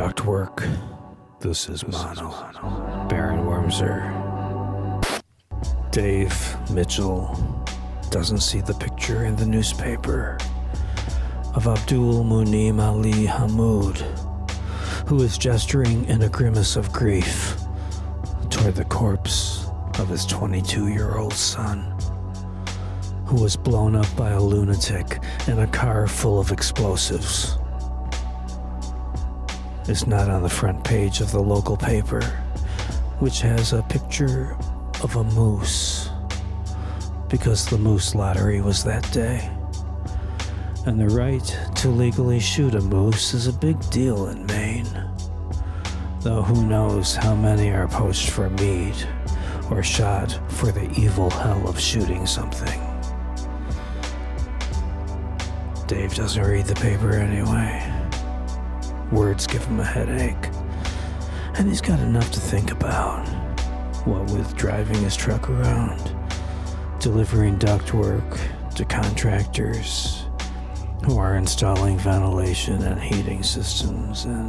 Ductwork. This is Mono. Baron Wormser. Dave Mitchell doesn't see the picture in the newspaper of Abdul Munim Ali Hamoud, who is gesturing in a grimace of grief toward the corpse of his 22-year-old son, who was blown up by a lunatic in a car full of explosives. It's not on the front page of the local paper, which has a picture of a moose, because the moose lottery was that day. And the right to legally shoot a moose is a big deal in Maine, though who knows how many are poached for meat or shot for the evil hell of shooting something. Dave doesn't read the paper anyway. Words give him a headache, and he's got enough to think about. What with driving his truck around, delivering ductwork to contractors who are installing ventilation and heating systems and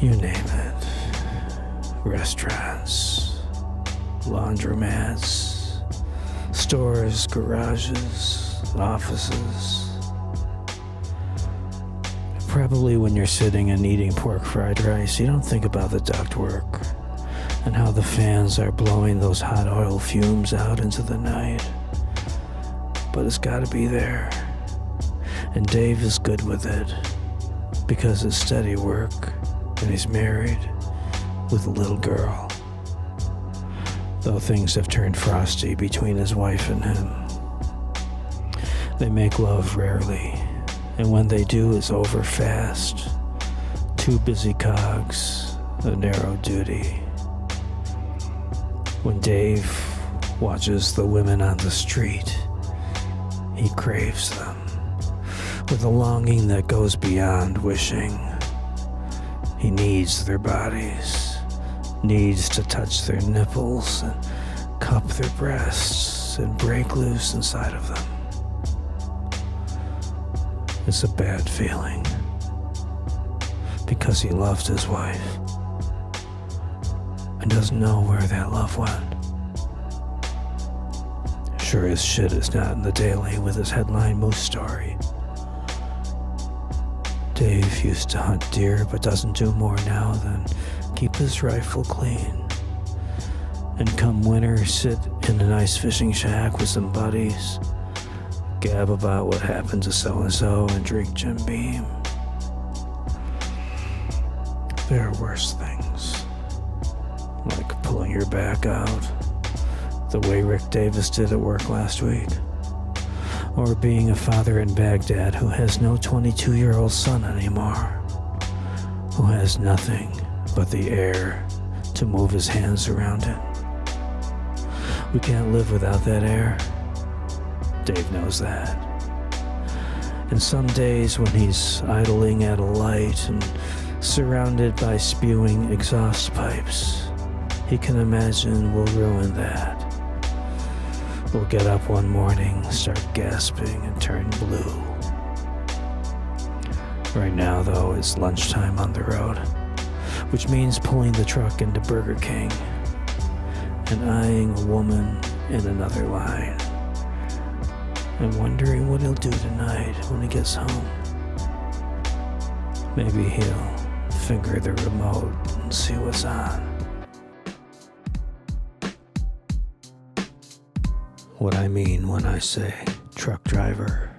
you name it. Restaurants, laundromats, stores, garages, offices. Probably when you're sitting and eating pork fried rice, you don't think about the ductwork and how the fans are blowing those hot oil fumes out into the night. But it's gotta be there. And Dave is good with it because it's steady work and he's married with a little girl. Though things have turned frosty between his wife and him. They make love rarely, and when they do, it's over fast. Two busy cogs, a narrow duty. When Dave watches the women on the street, he craves them with a longing that goes beyond wishing. He needs their bodies, needs to touch their nipples and cup their breasts and break loose inside of them. It's a bad feeling because he loved his wife and doesn't know where that love went. Sure as shit is not in the Daily with his headline moose story. Dave used to hunt deer but doesn't do more now than keep his rifle clean and come winter sit in a nice fishing shack with some buddies, gab about what happened to so-and-so and drink Jim Beam. There are worse things, like pulling your back out, the way Rick Davis did at work last week, or being a father in Baghdad who has no 22-year-old son anymore, who has nothing but the air to move his hands around it. We can't live without that air. Dave knows that. And some days when he's idling at a light and surrounded by spewing exhaust pipes, he can imagine we'll ruin that. We'll get up one morning, start gasping, and turn blue. Right now, though, it's lunchtime on the road, which means pulling the truck into Burger King and eyeing a woman in another line and wondering what he'll do tonight when he gets home. Maybe he'll finger the remote and see what's on. What I mean when I say truck driver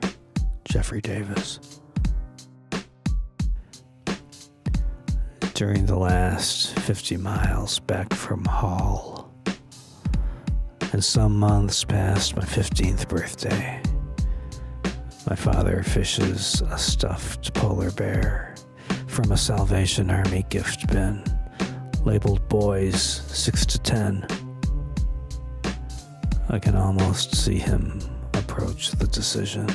Geffrey Davis. During the last 50 miles back from Hall, and some months past my 15th birthday, my father fishes a stuffed polar bear from a Salvation Army gift bin, labeled boys 6 to 10. I can almost see him approach the decision.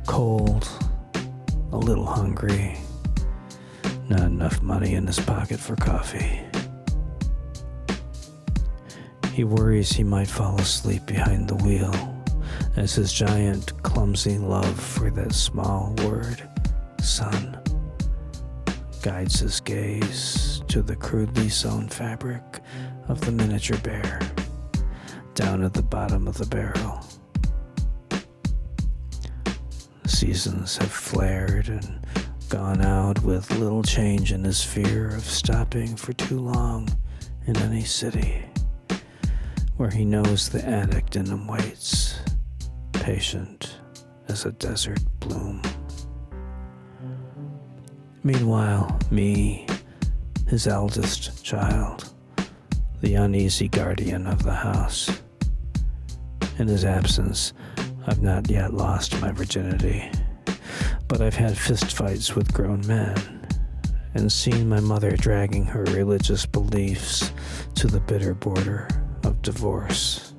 Cold, a little hungry, not enough money in his pocket for coffee. He worries he might fall asleep behind the wheel as his giant, clumsy love for that small word, son, guides his gaze to the crudely sewn fabric of the miniature bear down at the bottom of the barrel. Seasons have flared and gone out with little change in his fear of stopping for too long in any city, where he knows the addict in him waits, patient as a desert bloom. Meanwhile, me, his eldest child, the uneasy guardian of the house. In his absence, I've not yet lost my virginity, but I've had fistfights with grown men and seen my mother dragging her religious beliefs to the bitter border of divorce.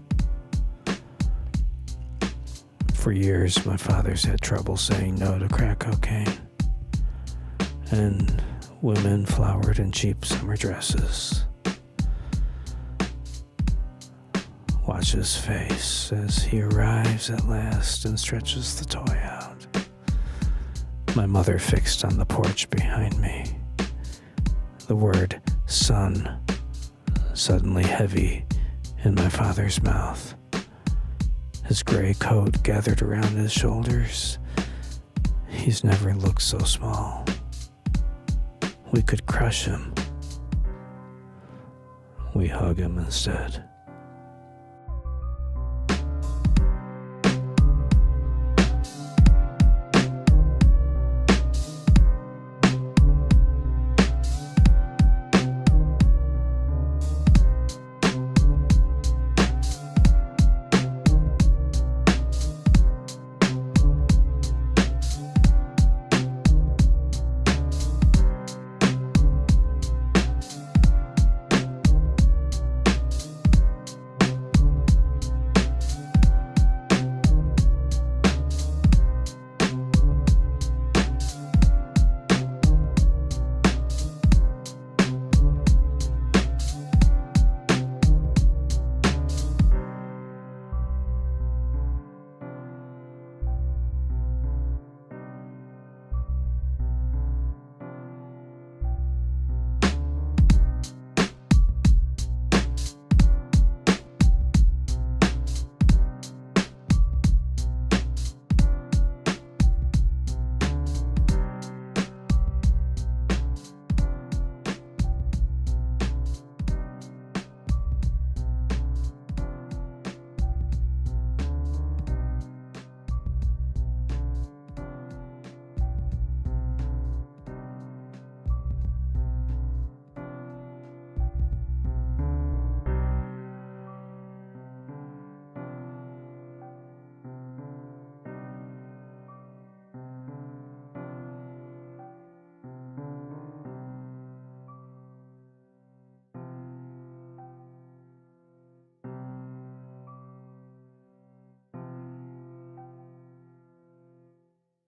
For years, my father's had trouble saying no to crack cocaine, and women flowered in cheap summer dresses. Watch his face as he arrives at last and stretches the toy out. My mother fixed on the porch behind me. The word son suddenly heavy in my father's mouth. His gray coat gathered around his shoulders. He's never looked so small. We could crush him. We hug him instead.